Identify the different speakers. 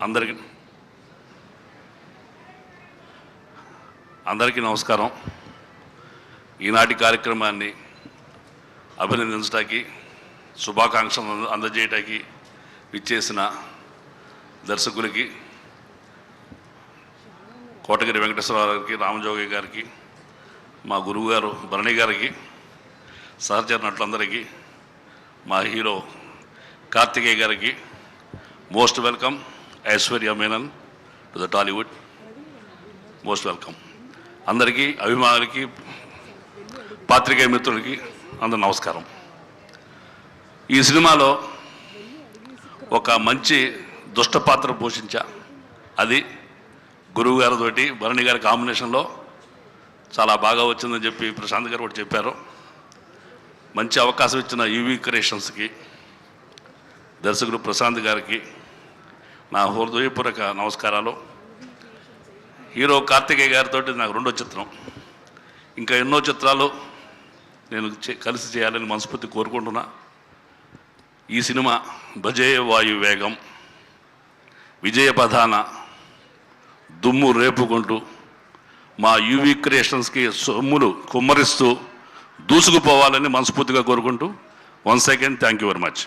Speaker 1: అందరికీ నమస్కారం. ఈనాటి కార్యక్రమాన్ని అభినందించడానికి, శుభాకాంక్షలు అందజేయడానికి విచ్చేసిన దర్శకులకి, కోటగిరి వెంకటేశ్వరరావు గారికి, రామజోగి గారికి, మా గురువు గారు భరణి గారికి, సహచర నటులందరికీ, మా హీరో కార్తికేయ గారికి most welcome. Aishwarya Menon to the Tollywood, most welcome. అందరికీ, అభిమానులకి, పాత్రికేయ మిత్రులకి అందరు నమస్కారం. ఈ సినిమాలో ఒక మంచి దుష్ట పాత్ర పోషించా. అది గురువు గారితోటి భరణి గారి కాంబినేషన్లో చాలా బాగా వచ్చిందని చెప్పి ప్రశాంత్ గారు కూడా చెప్పారు. మంచి అవకాశం ఇచ్చిన యూవీ క్రియేషన్స్కి, దర్శకుడు ప్రశాంత్ గారికి నా హృదయపూర్వక నమస్కారాలు. హీరో కార్తికేయ గారితో నాకు రెండో చిత్రం, ఇంకా ఎన్నో చిత్రాలు నేను కలిసి చేయాలని మనస్ఫూర్తి కోరుకుంటున్నా. ఈ సినిమా భజే వాయు వేగం, విజయ పదాన దుమ్ము రేపుకుంటూ మా యూవీ క్రియేషన్స్కి సొమ్ములు కుమ్మరిస్తూ దూసుకుపోవాలని మనస్ఫూర్తిగా కోరుకుంటూ, once again thank you very much.